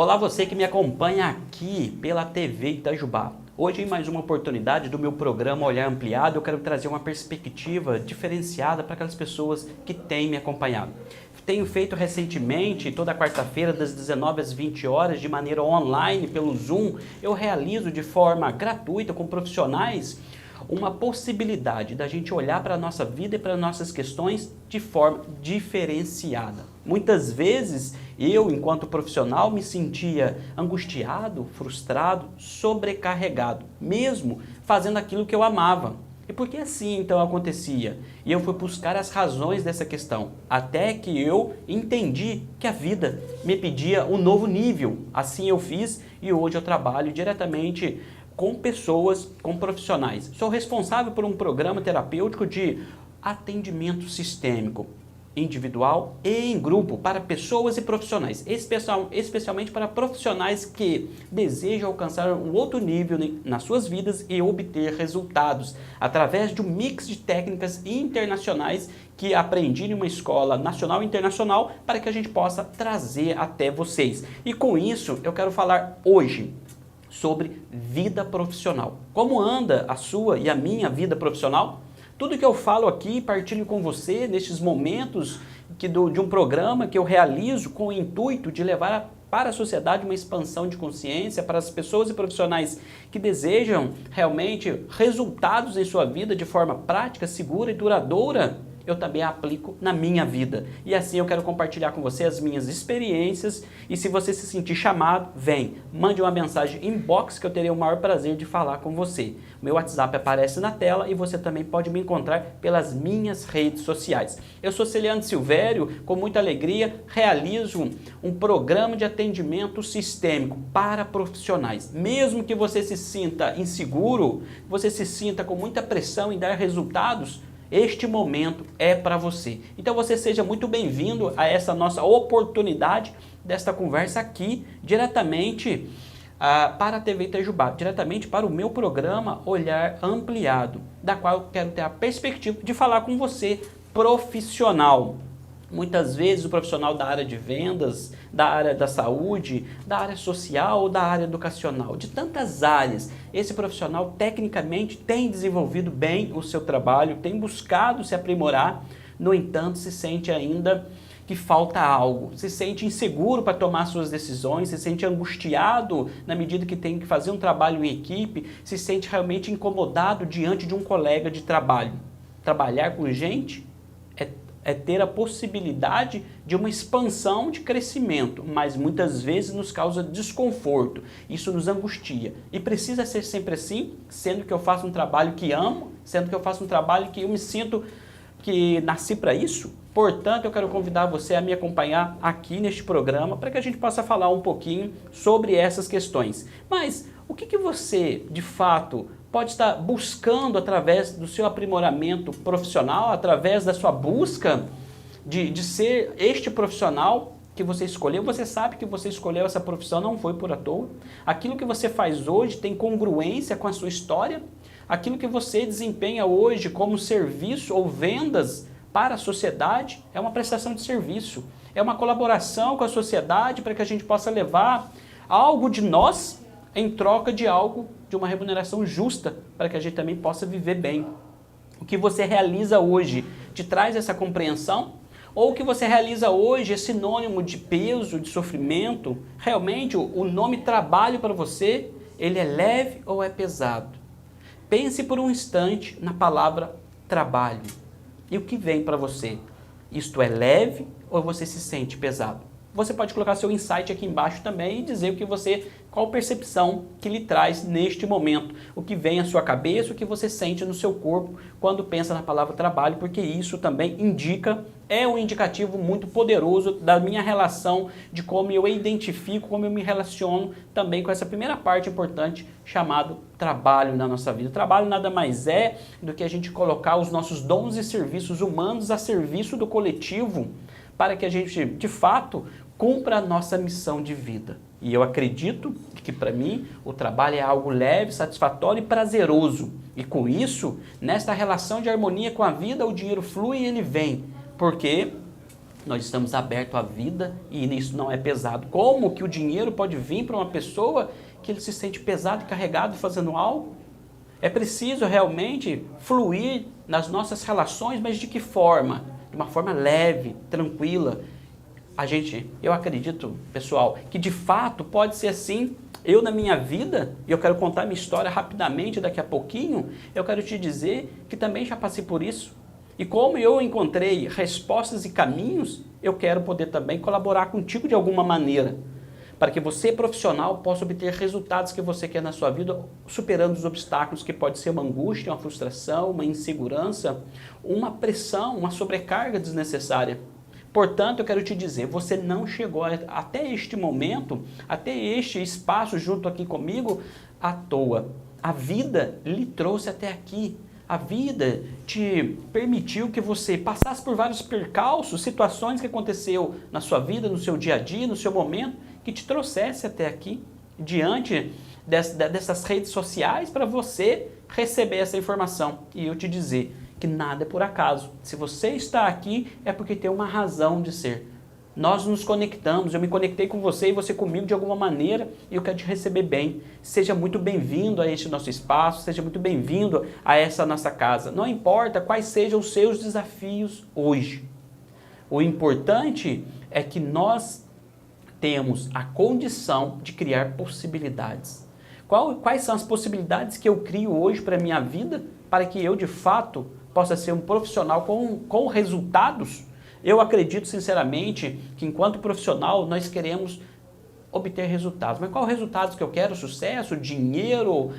Olá, você que me acompanha aqui pela TV Itajubá. Hoje, em mais uma oportunidade do meu programa Olhar Ampliado, eu quero trazer uma perspectiva diferenciada para aquelas pessoas que têm me acompanhado. Tenho feito recentemente, toda quarta-feira, das 19 às 20 horas, de maneira online, pelo Zoom, eu realizo de forma gratuita, com profissionais, uma possibilidade da gente olhar para a nossa vida e para nossas questões de forma diferenciada. Muitas vezes eu, enquanto profissional, me sentia angustiado, frustrado, sobrecarregado, mesmo fazendo aquilo que eu amava. E por que assim então acontecia? E eu fui buscar as razões dessa questão, até que eu entendi que a vida me pedia um novo nível. Assim eu fiz e hoje eu trabalho diretamente com pessoas, com profissionais. Sou responsável por um programa terapêutico de atendimento sistêmico, individual e em grupo, para pessoas e profissionais, especialmente para profissionais que desejam alcançar um outro nível nas suas vidas e obter resultados, através de um mix de técnicas internacionais que aprendi em uma escola nacional e internacional, para que a gente possa trazer até vocês. E com isso, eu quero falar hoje sobre vida profissional. Como anda a sua e a minha vida profissional? Tudo que eu falo aqui, partilho com você nestes momentos de um programa que eu realizo com o intuito de levar para a sociedade uma expansão de consciência para as pessoas e profissionais que desejam realmente resultados em sua vida de forma prática, segura e duradoura. Eu também aplico na minha vida. E assim eu quero compartilhar com você as minhas experiências e se você se sentir chamado, vem, mande uma mensagem inbox que eu terei o maior prazer de falar com você. Meu WhatsApp aparece na tela e você também pode me encontrar pelas minhas redes sociais. Eu sou Celiano Silvério, com muita alegria realizo um programa de atendimento sistêmico para profissionais. Mesmo que você se sinta inseguro, você se sinta com muita pressão em dar resultados, este momento é para você. Então você seja muito bem-vindo a essa nossa oportunidade desta conversa aqui, diretamente para a TV Itajubá, diretamente para o meu programa Olhar Ampliado, da qual eu quero ter a perspectiva de falar com você, profissional. Muitas vezes o profissional da área de vendas, da área da saúde, da área social, da área educacional, de tantas áreas, esse profissional tecnicamente tem desenvolvido bem o seu trabalho, tem buscado se aprimorar, no entanto se sente ainda que falta algo, se sente inseguro para tomar suas decisões, se sente angustiado na medida que tem que fazer um trabalho em equipe, se sente realmente incomodado diante de um colega de trabalho. Trabalhar com gente é ter a possibilidade de uma expansão de crescimento, mas muitas vezes nos causa desconforto, isso nos angustia. E precisa ser sempre assim, sendo que eu faço um trabalho que amo, sendo que eu faço um trabalho que eu me sinto que nasci para isso. Portanto, eu quero convidar você a me acompanhar aqui neste programa para que a gente possa falar um pouquinho sobre essas questões. Mas o que você, de fato, pode estar buscando através do seu aprimoramento profissional, através da sua busca de ser este profissional que você escolheu? Você sabe que você escolheu essa profissão, não foi por à toa. Aquilo que você faz hoje tem congruência com a sua história? Aquilo que você desempenha hoje como serviço ou vendas para a sociedade é uma prestação de serviço, é uma colaboração com a sociedade para que a gente possa levar algo de nós em troca de algo, de uma remuneração justa, para que a gente também possa viver bem. O que você realiza hoje te traz essa compreensão? Ou o que você realiza hoje é sinônimo de peso, de sofrimento? Realmente o nome trabalho para você, ele é leve ou é pesado? Pense por um instante na palavra trabalho. E o que vem para você? Isto é leve ou você se sente pesado? Você pode colocar seu insight aqui embaixo também e dizer qual percepção que lhe traz neste momento, o que vem à sua cabeça, o que você sente no seu corpo quando pensa na palavra trabalho, porque isso também é um indicativo muito poderoso da minha relação, de como eu identifico, como eu me relaciono também com essa primeira parte importante chamado trabalho na nossa vida. O trabalho nada mais é do que a gente colocar os nossos dons e serviços humanos a serviço do coletivo, para que a gente, de fato, cumpra a nossa missão de vida. E eu acredito que, para mim, o trabalho é algo leve, satisfatório e prazeroso. E com isso, nesta relação de harmonia com a vida, o dinheiro flui e ele vem. Porque Nós estamos abertos à vida e isso não é pesado. Como que o dinheiro pode vir para uma pessoa que ele se sente pesado e carregado fazendo algo? É preciso realmente fluir nas nossas relações, mas de que forma? De uma forma leve, tranquila. Eu acredito, pessoal, que de fato pode ser assim. Eu na minha vida, e eu quero contar minha história rapidamente daqui a pouquinho, eu quero te dizer que também já passei por isso. E como eu encontrei respostas e caminhos, eu quero poder também colaborar contigo de alguma maneira, para que você, profissional, possa obter resultados que você quer na sua vida, superando os obstáculos que pode ser uma angústia, uma frustração, uma insegurança, uma pressão, uma sobrecarga desnecessária. Portanto, eu quero te dizer, você não chegou até este momento, até este espaço junto aqui comigo, à toa. A vida lhe trouxe até aqui. A vida te permitiu que você passasse por vários percalços, situações que aconteceu na sua vida, no seu dia a dia, no seu momento, que te trouxesse até aqui, diante dessas redes sociais, para você receber essa informação. E eu te dizer que nada é por acaso. Se você está aqui, é porque tem uma razão de ser. Nós nos conectamos, eu me conectei com você e você comigo de alguma maneira e eu quero te receber bem. Seja muito bem-vindo a este nosso espaço, seja muito bem-vindo a essa nossa casa. Não importa quais sejam os seus desafios hoje. O importante é que nós temos a condição de criar possibilidades. Quais são as possibilidades que eu crio hoje para a minha vida para que eu, de fato, possa ser um profissional com resultados? Eu acredito sinceramente que enquanto profissional nós queremos obter resultados. Mas qual resultados que eu quero? Sucesso, dinheiro,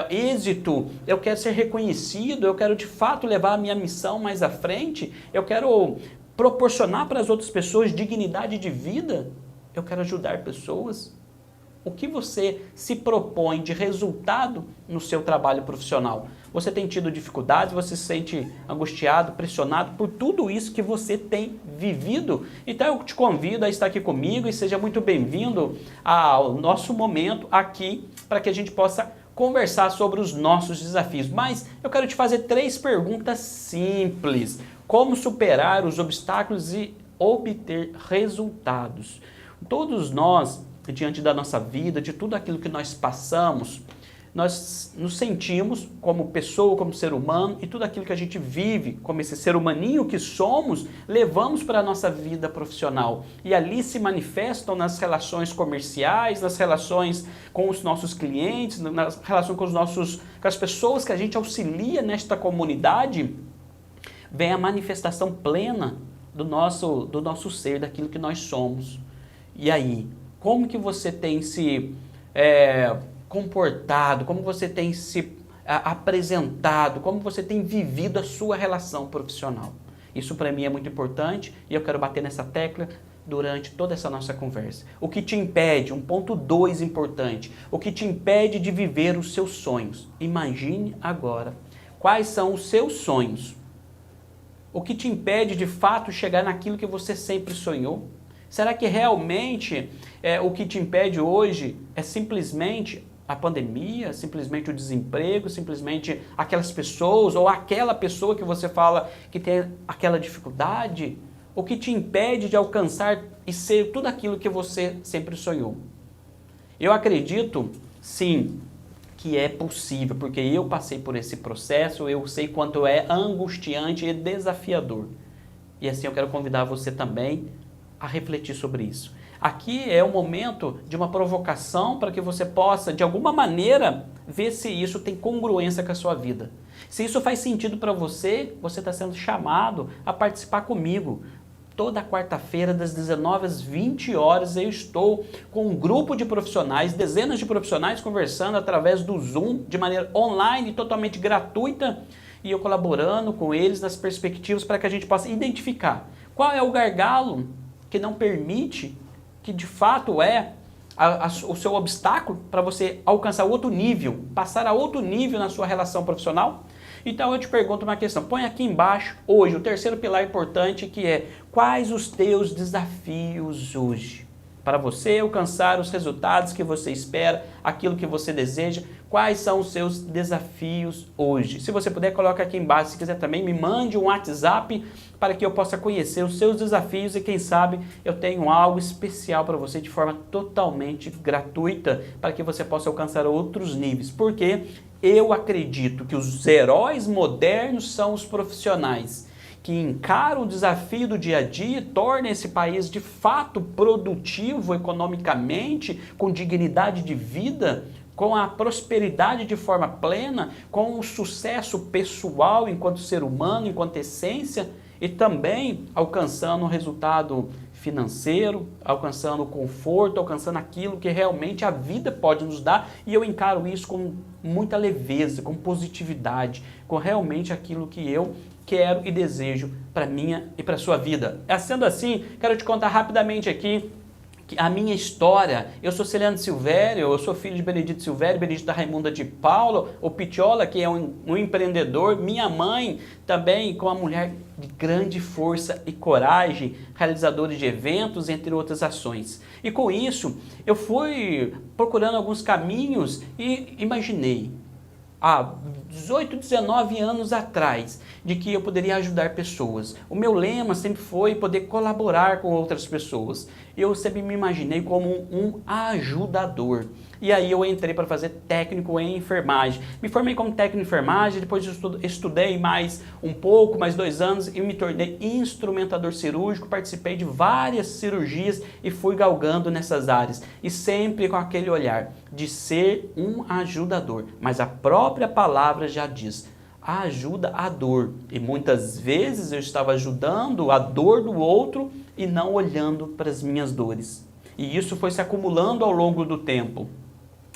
êxito, eu quero ser reconhecido, eu quero de fato levar a minha missão mais à frente, eu quero proporcionar para as outras pessoas dignidade de vida, eu quero ajudar pessoas. O que você se propõe de resultado no seu trabalho profissional? Você tem tido dificuldades, você se sente angustiado, pressionado por tudo isso que você tem vivido? Então eu te convido a estar aqui comigo e seja muito bem-vindo ao nosso momento aqui para que a gente possa conversar sobre os nossos desafios. Mas eu quero te fazer 3 perguntas simples. Como superar os obstáculos e obter resultados? Todos nós, diante da nossa vida, de tudo aquilo que nós passamos, nós nos sentimos como pessoa, como ser humano, e tudo aquilo que a gente vive, como esse ser humaninho que somos, levamos para a nossa vida profissional. E ali se manifestam nas relações comerciais, nas relações com os nossos clientes, nas relações com as pessoas que a gente auxilia nesta comunidade, vem a manifestação plena do nosso ser, daquilo que nós somos. E aí, como que você tem se comportado, como você tem se apresentado, como você tem vivido a sua relação profissional? Isso para mim é muito importante e eu quero bater nessa tecla durante toda essa nossa conversa. O que te impede, um ponto 2 importante, o que te impede de viver os seus sonhos? Imagine agora, quais são os seus sonhos? O que te impede de fato chegar naquilo que você sempre sonhou? Será que realmente o que te impede hoje é simplesmente a pandemia, simplesmente o desemprego, simplesmente aquelas pessoas ou aquela pessoa que você fala que tem aquela dificuldade? O que te impede de alcançar e ser tudo aquilo que você sempre sonhou? Eu acredito, sim, que é possível, porque eu passei por esse processo, eu sei quanto é angustiante e desafiador. E assim eu quero convidar você também a refletir sobre isso. Aqui é o momento de uma provocação para que você possa, de alguma maneira, ver se isso tem congruência com a sua vida. Se isso faz sentido para você, você está sendo chamado a participar comigo. Toda quarta-feira, das 19 às 20 horas, eu estou com um grupo de profissionais, dezenas de profissionais conversando através do Zoom, de maneira online, totalmente gratuita, e eu colaborando com eles nas perspectivas para que a gente possa identificar qual é o gargalo que não permite, que de fato é o seu obstáculo para você alcançar outro nível, passar a outro nível na sua relação profissional. Então eu te pergunto uma questão, põe aqui embaixo hoje o terceiro pilar importante, que é: quais os teus desafios hoje? para você alcançar os resultados que você espera, aquilo que você deseja, quais são os seus desafios hoje. Se você puder, coloque aqui embaixo. Se quiser também, me mande um WhatsApp para que eu possa conhecer os seus desafios e quem sabe eu tenho algo especial para você de forma totalmente gratuita para que você possa alcançar outros níveis. Porque eu acredito que os heróis modernos são os profissionais que encaram o desafio do dia a dia e tornam esse país de fato produtivo economicamente, com dignidade de vida, com a prosperidade de forma plena, com o sucesso pessoal enquanto ser humano, enquanto essência, e também alcançando um resultado financeiro, alcançando conforto, alcançando aquilo que realmente a vida pode nos dar, e eu encaro isso com muita leveza, com positividade, com realmente aquilo que eu quero e desejo para minha e para sua vida. Sendo assim, quero te contar rapidamente aqui a minha história. Eu sou Celiano Silvério, eu sou filho de Benedito Silvério, Benedita Raimunda de Paulo, o Pitiola, que é um empreendedor, minha mãe também, com uma mulher de grande força e coragem, realizadores de eventos, entre outras ações. E com isso, eu fui procurando alguns caminhos e imaginei, há 18, 19 anos atrás, de que eu poderia ajudar pessoas. O meu lema sempre foi poder colaborar com outras pessoas. Eu sempre me imaginei como um ajudador. E aí eu entrei para fazer técnico em enfermagem. Me formei como técnico em enfermagem, depois estudei mais um pouco, mais 2 anos, e me tornei instrumentador cirúrgico, participei de várias cirurgias e fui galgando nessas áreas. E sempre com aquele olhar de ser um ajudador. Mas a própria palavra já diz, ajuda a dor. E muitas vezes eu estava ajudando a dor do outro e não olhando para as minhas dores. E isso foi se acumulando ao longo do tempo.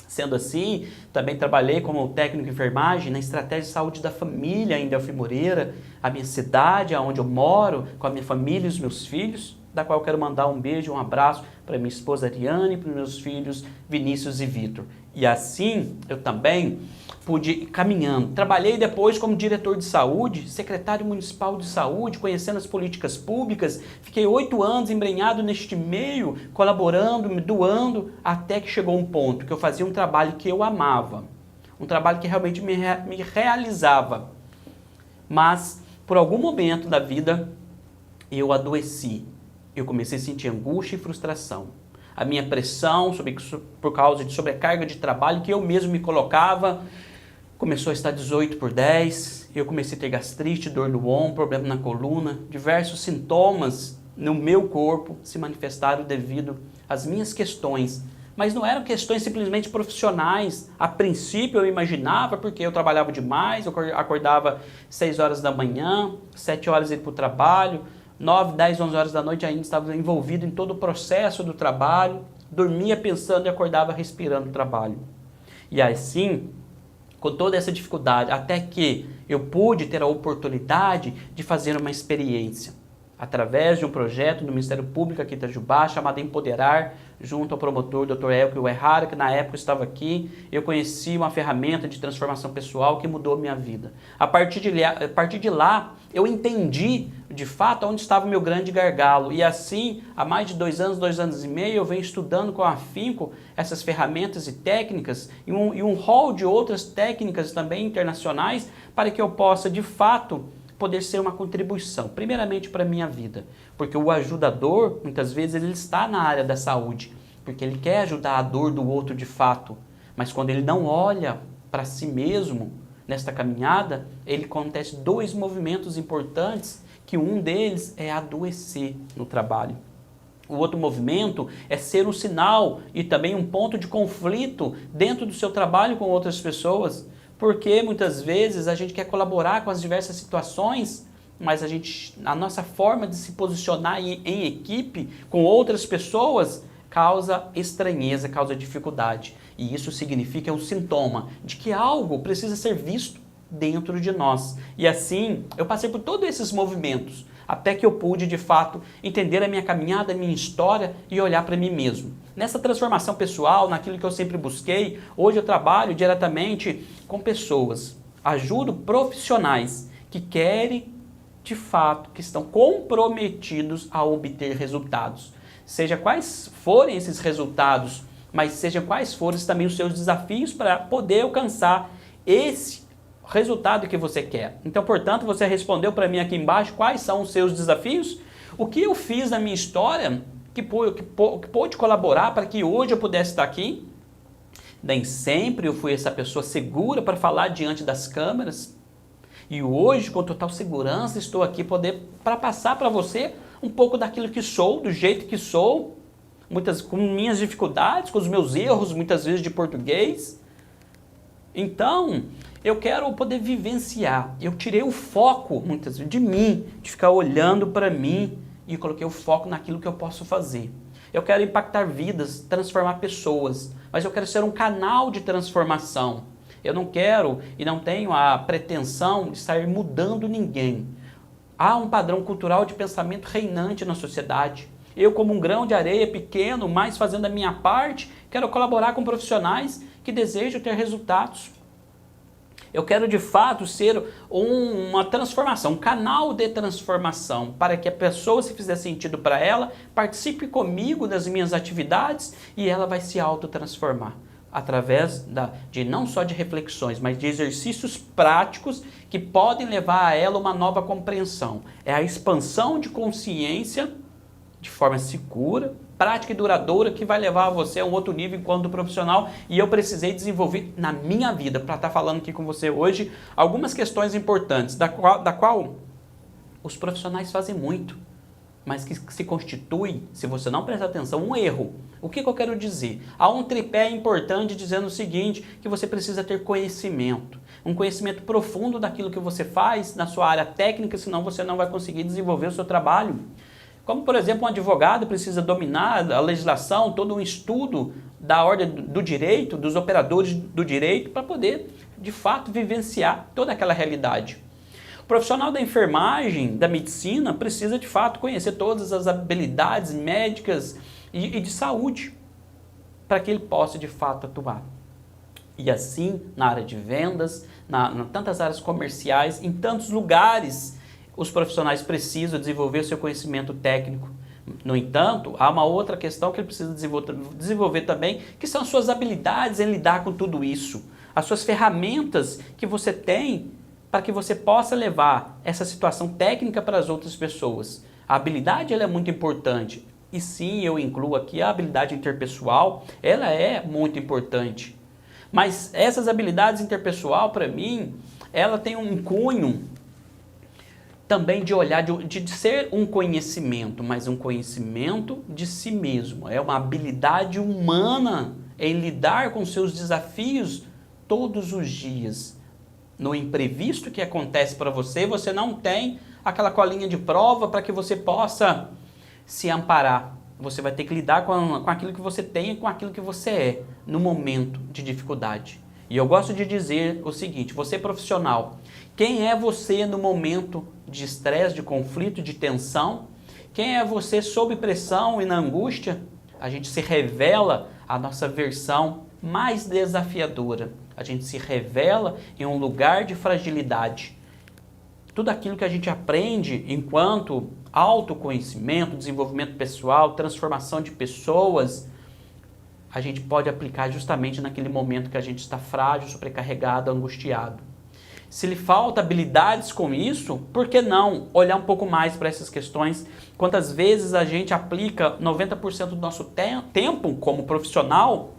Sendo assim, também trabalhei como técnico de enfermagem na estratégia de saúde da família em Delfim Moreira, a minha cidade, onde eu moro, com a minha família e os meus filhos, da qual eu quero mandar um beijo, um abraço para minha esposa Ariane e para os meus filhos Vinícius e Vitor. E assim, eu também pude ir caminhando. Trabalhei depois como diretor de saúde, secretário municipal de saúde, conhecendo as políticas públicas. Fiquei 8 anos embrenhado neste meio, colaborando, me doando, até que chegou um ponto que eu fazia um trabalho que eu amava. Um trabalho que realmente me realizava. Mas, por algum momento da vida, eu adoeci. Eu comecei a sentir angústia e frustração. A minha pressão por causa de sobrecarga de trabalho que eu mesmo me colocava começou a estar 18/10, eu comecei a ter gastrite, dor no ombro, problema na coluna, diversos sintomas no meu corpo se manifestaram devido às minhas questões, mas não eram questões simplesmente profissionais. A princípio eu imaginava, porque eu trabalhava demais, eu acordava 6 horas da manhã, 7 horas ia para o trabalho, 9, 10, 11 horas da noite ainda estava envolvido em todo o processo do trabalho, dormia pensando e acordava respirando o trabalho. E assim, com toda essa dificuldade, até que eu pude ter a oportunidade de fazer uma experiência, através de um projeto do Ministério Público aqui em Itajubá, chamado Empoderar, junto ao promotor Dr. Elke Uehara, que na época estava aqui. Eu conheci uma ferramenta de transformação pessoal que mudou minha vida. A partir de lá, eu entendi de fato onde estava o meu grande gargalo. E assim, há mais de 2 anos, 2 anos e meio, eu venho estudando com afinco essas ferramentas e técnicas e um rol de outras técnicas também internacionais para que eu possa, de fato, poder ser uma contribuição, primeiramente para a minha vida, porque o ajudador, muitas vezes, ele está na área da saúde, porque ele quer ajudar a dor do outro de fato, mas quando ele não olha para si mesmo nesta caminhada, ele acontece 2 movimentos importantes, que um deles é adoecer no trabalho. O outro movimento é ser um sinal e também um ponto de conflito dentro do seu trabalho com outras pessoas, porque muitas vezes a gente quer colaborar com as diversas situações, mas a nossa forma de se posicionar em equipe com outras pessoas causa estranheza, causa dificuldade. E isso significa um sintoma de que algo precisa ser visto dentro de nós. E assim, eu passei por todos esses movimentos, até que eu pude, de fato, entender a minha caminhada, a minha história e olhar para mim mesmo. Nessa transformação pessoal, naquilo que eu sempre busquei, hoje eu trabalho diretamente com pessoas, ajudo profissionais que querem, de fato, que estão comprometidos a obter resultados. seja quais forem esses resultados, mas seja quais forem também os seus desafios para poder alcançar esse resultado que você quer. Então, portanto, você respondeu para mim aqui embaixo quais são os seus desafios, o que eu fiz na minha história que pôde colaborar para que hoje eu pudesse estar aqui. Nem sempre eu fui essa pessoa segura para falar diante das câmeras. E hoje, com total segurança, estou aqui para passar para você um pouco daquilo que sou, do jeito que sou, com minhas dificuldades, com os meus erros, muitas vezes de português. Então, eu quero poder vivenciar. Eu tirei o foco, muitas vezes, de mim, de ficar olhando para mim e coloquei o foco naquilo que eu posso fazer. Eu quero impactar vidas, transformar pessoas, mas eu quero ser um canal de transformação. Eu não quero e não tenho a pretensão de estar mudando ninguém. Há um padrão cultural de pensamento reinante na sociedade. Eu, como um grão de areia pequeno, mas fazendo a minha parte, quero colaborar com profissionais que desejam ter resultados. Eu quero de fato ser uma transformação, um canal de transformação, para que a pessoa, se fizer sentido para ela, participe comigo das minhas atividades e ela vai se autotransformar através de não só de reflexões, mas de exercícios práticos que podem levar a ela uma nova compreensão. É a expansão de consciência de forma segura, prática e duradoura que vai levar você a um outro nível enquanto profissional, e eu precisei desenvolver na minha vida para estar falando aqui com você hoje algumas questões importantes, da qual os profissionais fazem muito, mas que se constitui, se você não prestar atenção, um erro. O que eu quero dizer? Há um tripé importante dizendo o seguinte, que você precisa ter conhecimento, um conhecimento profundo daquilo que você faz na sua área técnica, senão você não vai conseguir desenvolver o seu trabalho. Como, por exemplo, um advogado precisa dominar a legislação, todo um estudo da ordem do direito, dos operadores do direito, para poder, de fato, vivenciar toda aquela realidade. O profissional da enfermagem, da medicina, precisa, de fato, conhecer todas as habilidades médicas e de saúde, para que ele possa, de fato, atuar. E assim, na área de vendas, em tantas áreas comerciais, em tantos lugares, os profissionais precisam desenvolver o seu conhecimento técnico. No entanto, há uma outra questão que ele precisa desenvolver também, que são as suas habilidades em lidar com tudo isso. As suas ferramentas que você tem para que você possa levar essa situação técnica para as outras pessoas. A habilidade ela é muito importante. E sim, eu incluo aqui a habilidade interpessoal, ela é muito importante. Mas essas habilidades interpessoal, para mim, ela tem um cunho também de olhar, de ser um conhecimento, mas um conhecimento de si mesmo. É uma habilidade humana em lidar com seus desafios todos os dias. No imprevisto que acontece para você, você não tem aquela colinha de prova para que você possa se amparar. Você vai ter que lidar com aquilo que você tem e com aquilo que você é no momento de dificuldade. E eu gosto de dizer o seguinte, você profissional, quem é você no momento de estresse, de conflito, de tensão? Quem é você sob pressão e na angústia? A gente se revela a nossa versão mais desafiadora. A gente se revela em um lugar de fragilidade. Tudo aquilo que a gente aprende enquanto autoconhecimento, desenvolvimento pessoal, transformação de pessoas, a gente pode aplicar justamente naquele momento que a gente está frágil, sobrecarregado, angustiado. Se lhe falta habilidades com isso, por que não olhar um pouco mais para essas questões? Quantas vezes a gente aplica 90% do nosso tempo como profissional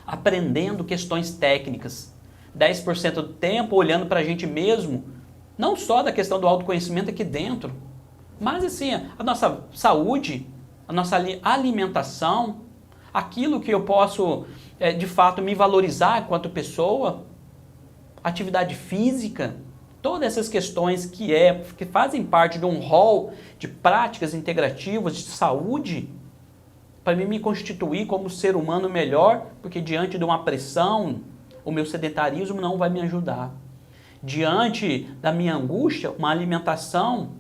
aprendendo questões técnicas, 10% do tempo olhando para a gente mesmo, não só da questão do autoconhecimento aqui dentro, mas assim, a nossa saúde, a nossa alimentação, aquilo que eu posso de fato me valorizar enquanto pessoa, atividade física, todas essas questões que fazem parte de um rol de práticas integrativas de saúde, para mim me constituir como ser humano melhor, porque diante de uma pressão, o meu sedentarismo não vai me ajudar. Diante da minha angústia, uma alimentação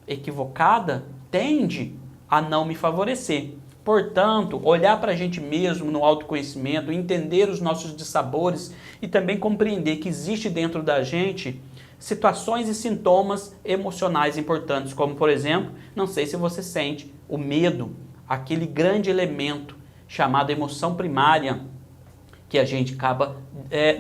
equivocada tende a não me favorecer. Portanto, olhar para a gente mesmo no autoconhecimento, entender os nossos dissabores e também compreender que existe dentro da gente situações e sintomas emocionais importantes, como por exemplo, não sei se você sente o medo, aquele grande elemento chamado emoção primária, que a gente acaba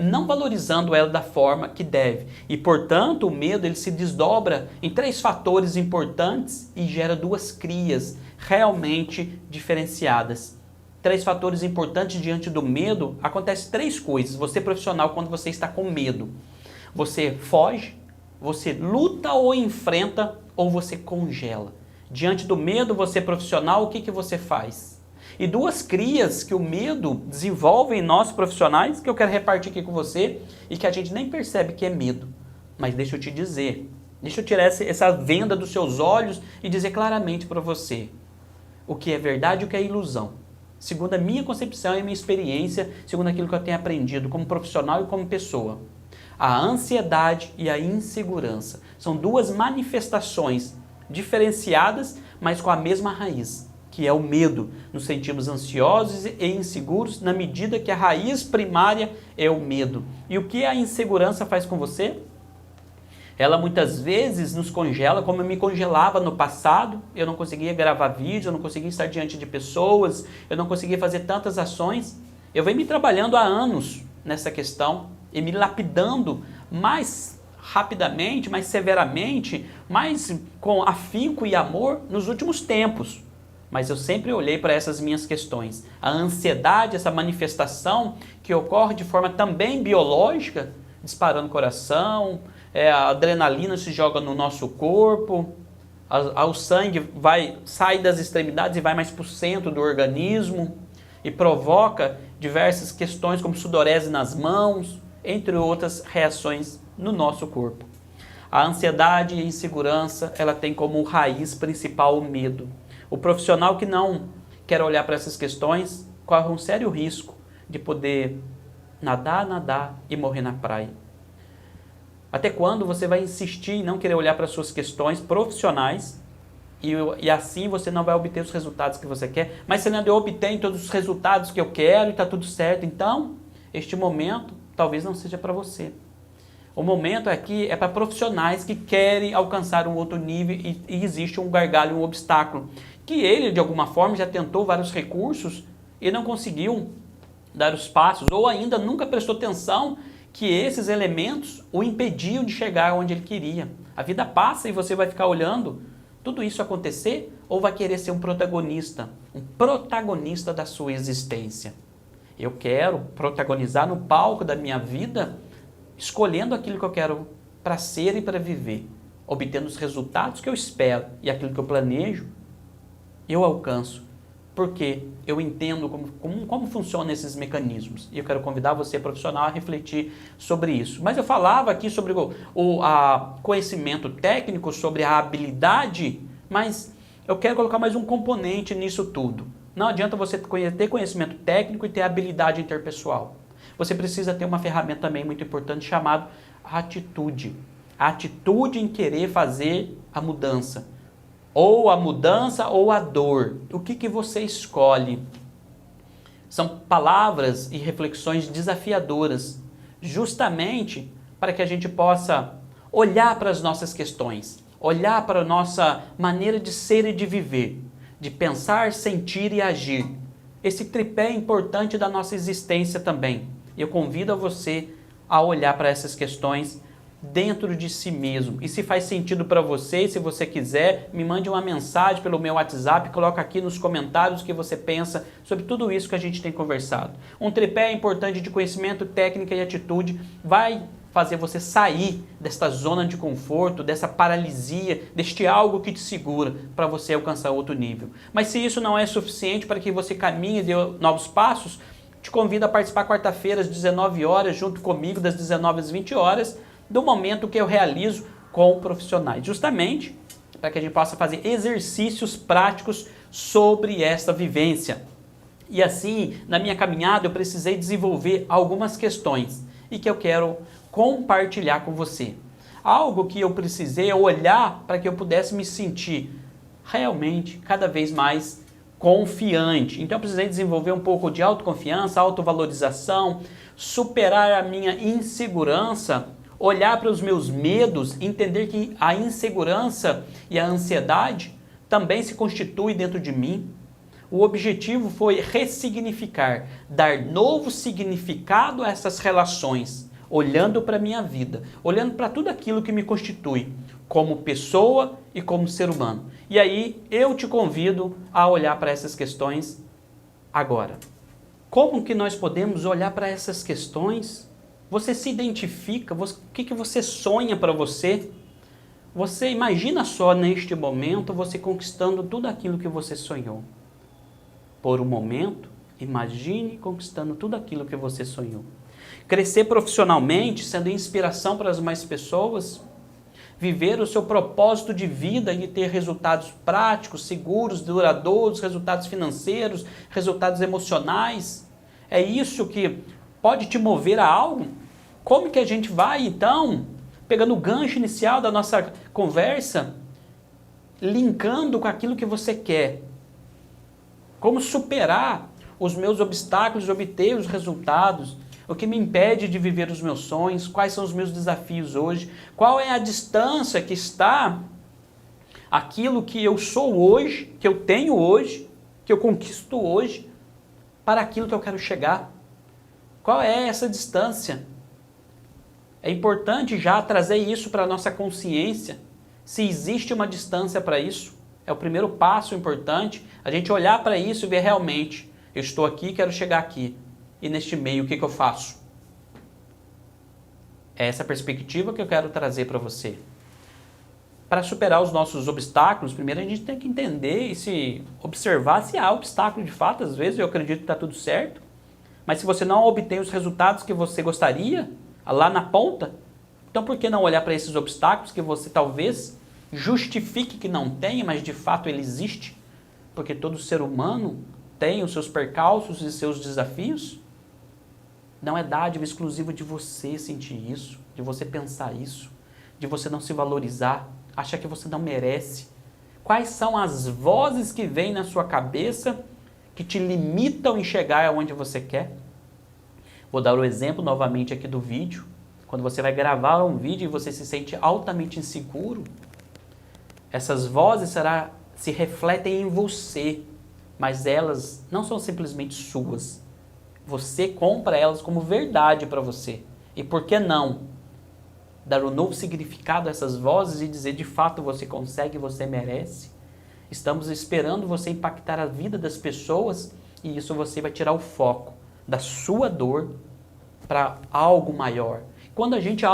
não valorizando ela da forma que deve. E, portanto, o medo ele se desdobra em 3 fatores importantes e gera 2 crias realmente diferenciadas. 3 fatores importantes diante do medo, acontece 3 coisas. Você profissional, quando você está com medo, você foge, você luta ou enfrenta, ou você congela. Diante do medo, você profissional, o que você faz? E 2 crias que o medo desenvolve em nós profissionais, que eu quero repartir aqui com você, e que a gente nem percebe que é medo. Mas deixa eu te dizer, deixa eu tirar essa venda dos seus olhos e dizer claramente para você o que é verdade e o que é ilusão. Segundo a minha concepção e a minha experiência, segundo aquilo que eu tenho aprendido como profissional e como pessoa. A ansiedade e a insegurança são 2 manifestações diferenciadas, mas com a mesma raiz, que é o medo. Nos sentimos ansiosos e inseguros na medida que a raiz primária é o medo. E o que a insegurança faz com você? Ela muitas vezes nos congela, como eu me congelava no passado. Eu não conseguia gravar vídeos, eu não conseguia estar diante de pessoas, eu não conseguia fazer tantas ações. Eu venho me trabalhando há anos nessa questão e me lapidando mais rapidamente, mais severamente, mais com afinco e amor nos últimos tempos. Mas eu sempre olhei para essas minhas questões. A ansiedade, essa manifestação que ocorre de forma também biológica, disparando o coração, a adrenalina se joga no nosso corpo, o sangue sai das extremidades e vai mais para o centro do organismo e provoca diversas questões como sudorese nas mãos, entre outras reações no nosso corpo. A ansiedade e a insegurança, ela tem como raiz principal o medo. O profissional que não quer olhar para essas questões corre um sério risco de poder nadar e morrer na praia. Até quando você vai insistir em não querer olhar para as suas questões profissionais e assim você não vai obter os resultados que você quer? Mas se eu obtenho todos os resultados que eu quero e está tudo certo, então este momento talvez não seja para você. O momento aqui é para profissionais que querem alcançar um outro nível e existe um gargalo, um obstáculo, que ele de alguma forma já tentou vários recursos e não conseguiu dar os passos, ou ainda nunca prestou atenção que esses elementos o impediam de chegar onde ele queria. A vida passa e você vai ficar olhando tudo isso acontecer, ou vai querer ser um protagonista da sua existência. Eu quero protagonizar no palco da minha vida, escolhendo aquilo que eu quero para ser e para viver, obtendo os resultados que eu espero e aquilo que eu planejo, eu alcanço, porque eu entendo como funcionam esses mecanismos. E eu quero convidar você, profissional, a refletir sobre isso. Mas eu falava aqui sobre o conhecimento técnico, sobre a habilidade, mas eu quero colocar mais um componente nisso tudo. Não adianta você ter conhecimento técnico e ter habilidade interpessoal. Você precisa ter uma ferramenta também muito importante chamada atitude. A atitude em querer fazer a mudança. Ou a mudança ou a dor. O que você escolhe? São palavras e reflexões desafiadoras, justamente para que a gente possa olhar para as nossas questões, olhar para a nossa maneira de ser e de viver, de pensar, sentir e agir. Esse tripé é importante da nossa existência também. Eu convido a você a olhar para essas questões dentro de si mesmo. E se faz sentido para você, se você quiser, me mande uma mensagem pelo meu WhatsApp, coloca aqui nos comentários o que você pensa sobre tudo isso que a gente tem conversado. Um tripé importante de conhecimento, técnica e atitude vai fazer você sair desta zona de conforto, dessa paralisia, deste algo que te segura para você alcançar outro nível. Mas se isso não é suficiente para que você caminhe e dê novos passos, te convido a participar quarta-feira às 19 horas, junto comigo, das 19 às 20 horas, do momento que eu realizo com profissionais, justamente para que a gente possa fazer exercícios práticos sobre essa vivência. E assim, na minha caminhada, eu precisei desenvolver algumas questões e que eu quero compartilhar com você. Algo que eu precisei olhar para que eu pudesse me sentir realmente cada vez mais confiante. Então eu precisei desenvolver um pouco de autoconfiança, autovalorização, superar a minha insegurança, olhar para os meus medos, entender que a insegurança e a ansiedade também se constituem dentro de mim. O objetivo foi ressignificar, dar novo significado a essas relações, olhando para a minha vida, olhando para tudo aquilo que me constitui como pessoa e como ser humano. E aí eu te convido a olhar para essas questões agora. Como que nós podemos olhar para essas questões? Você se identifica? O que você sonha para você? Você imagina só neste momento você conquistando tudo aquilo que você sonhou. Por um momento, imagine conquistando tudo aquilo que você sonhou. Crescer profissionalmente, sendo inspiração para as mais pessoas, viver o seu propósito de vida e ter resultados práticos, seguros, duradouros, resultados financeiros, resultados emocionais. É isso que pode te mover a algo? Como que a gente vai, então, pegando o gancho inicial da nossa conversa, linkando com aquilo que você quer? Como superar os meus obstáculos e obter os resultados? O que me impede de viver os meus sonhos? Quais são os meus desafios hoje? Qual é a distância que está aquilo que eu sou hoje, que eu tenho hoje, que eu conquisto hoje, para aquilo que eu quero chegar? Qual é essa distância? É importante já trazer isso para a nossa consciência, se existe uma distância para isso. É o primeiro passo importante, a gente olhar para isso e ver realmente, eu estou aqui, quero chegar aqui. E neste meio, o que eu faço? É essa perspectiva que eu quero trazer para você. Para superar os nossos obstáculos, primeiro a gente tem que entender e se observar se há obstáculo de fato. Às vezes eu acredito que está tudo certo, mas se você não obtém os resultados que você gostaria, lá na ponta, então por que não olhar para esses obstáculos que você talvez justifique que não tenha, mas de fato ele existe? Porque todo ser humano tem os seus percalços e seus desafios. Não é dádiva exclusiva de você sentir isso, de você pensar isso, de você não se valorizar, achar que você não merece. Quais são as vozes que vêm na sua cabeça que te limitam em chegar aonde você quer? Vou dar o exemplo novamente aqui do vídeo. Quando você vai gravar um vídeo e você se sente altamente inseguro, essas vozes se refletem em você, mas elas não são simplesmente suas. Você compra elas como verdade para você. E por que não dar um novo significado a essas vozes e dizer de fato você consegue, você merece? Estamos esperando você impactar a vida das pessoas e isso você vai tirar o foco da sua dor para algo maior. Quando a gente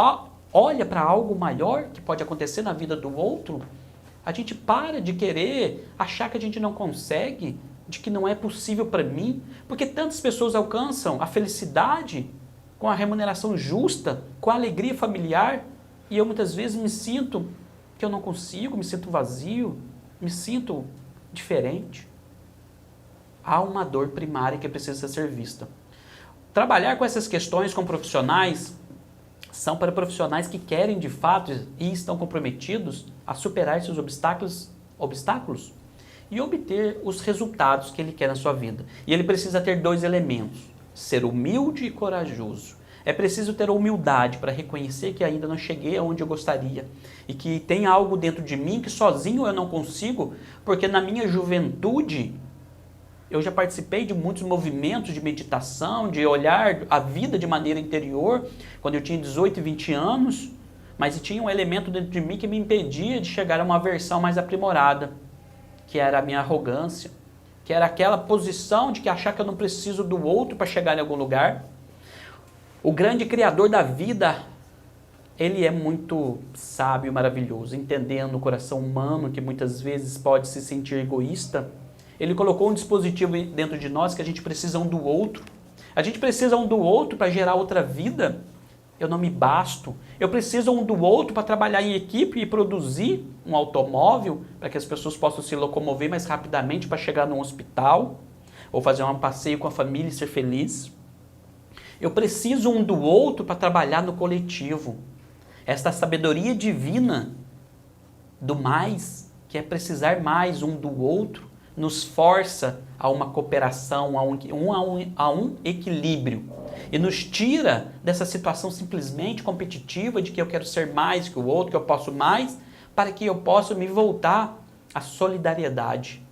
olha para algo maior que pode acontecer na vida do outro, a gente para de querer achar que a gente não consegue, de que não é possível para mim, porque tantas pessoas alcançam a felicidade com a remuneração justa, com a alegria familiar, e eu muitas vezes me sinto que eu não consigo, me sinto vazio, me sinto diferente. Há uma dor primária que precisa ser vista. Trabalhar com essas questões com profissionais são para profissionais que querem de fato e estão comprometidos a superar esses obstáculos e obter os resultados que ele quer na sua vida. E ele precisa ter dois elementos: ser humilde e corajoso. É preciso ter humildade para reconhecer que ainda não cheguei aonde eu gostaria e que tem algo dentro de mim que sozinho eu não consigo, porque na minha juventude eu já participei de muitos movimentos de meditação, de olhar a vida de maneira interior, quando eu tinha 18 e 20 anos, mas tinha um elemento dentro de mim que me impedia de chegar a uma versão mais aprimorada, que era a minha arrogância, que era aquela posição de que achar que eu não preciso do outro para chegar em algum lugar. O grande criador da vida, ele é muito sábio e maravilhoso, entendendo o coração humano que muitas vezes pode se sentir egoísta. Ele colocou um dispositivo dentro de nós que a gente precisa um do outro. A gente precisa um do outro para gerar outra vida. Eu não me basto. Eu preciso um do outro para trabalhar em equipe e produzir um automóvel para que as pessoas possam se locomover mais rapidamente para chegar num hospital ou fazer um passeio com a família e ser feliz. Eu preciso um do outro para trabalhar no coletivo. Esta sabedoria divina do mais, que é precisar mais um do outro, nos força a uma cooperação, a um equilíbrio. E nos tira dessa situação simplesmente competitiva de que eu quero ser mais que o outro, que eu posso mais, para que eu possa me voltar à solidariedade.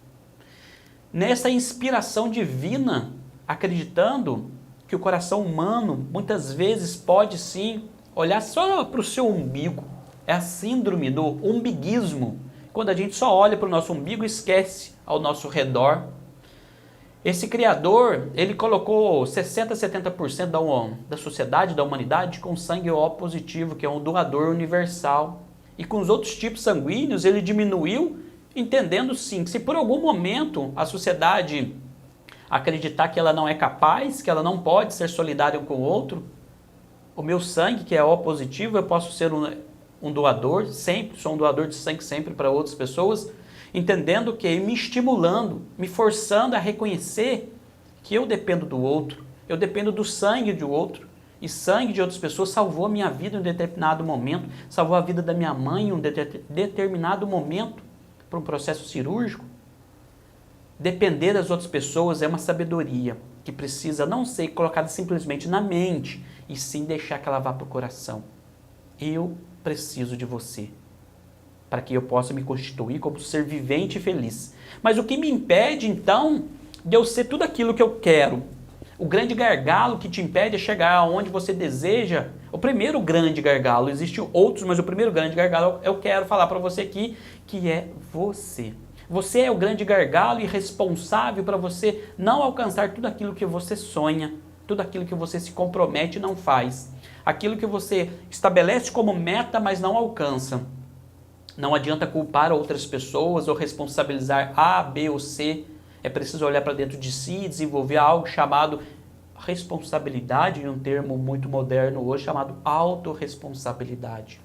nessa inspiração divina, acreditando que o coração humano muitas vezes pode sim olhar só para o seu umbigo. É a síndrome do umbiguismo, quando a gente só olha para o nosso umbigo e esquece ao nosso redor. Esse Criador, ele colocou 60% a 70% da sociedade, da humanidade, com sangue O positivo, que é um doador universal. E com os outros tipos sanguíneos, ele diminuiu, entendendo sim que se por algum momento a sociedade acreditar que ela não é capaz, que ela não pode ser solidária um com o outro, o meu sangue, que é O positivo, eu posso ser um doador, sempre, sou um doador de sangue sempre para outras pessoas, entendendo que, me estimulando, me forçando a reconhecer que eu dependo do outro, eu dependo do sangue do outro, e sangue de outras pessoas salvou a minha vida em um determinado momento, salvou a vida da minha mãe em um determinado momento, para um processo cirúrgico. Depender das outras pessoas é uma sabedoria que precisa não ser colocada simplesmente na mente, e sim deixar que ela vá para o coração. Eu preciso de você, para que eu possa me constituir como ser vivente e feliz. Mas o que me impede, então, de eu ser tudo aquilo que eu quero? O grande gargalo que te impede é chegar aonde você deseja. O primeiro grande gargalo, existem outros, mas o primeiro grande gargalo eu quero falar para você aqui, que é você. Você é o grande gargalo e responsável para você não alcançar tudo aquilo que você sonha, tudo aquilo que você se compromete e não faz. Aquilo que você estabelece como meta, mas não alcança. Não adianta culpar outras pessoas ou responsabilizar A, B ou C. É preciso olhar para dentro de si e desenvolver algo chamado responsabilidade, em um termo muito moderno hoje, chamado autorresponsabilidade.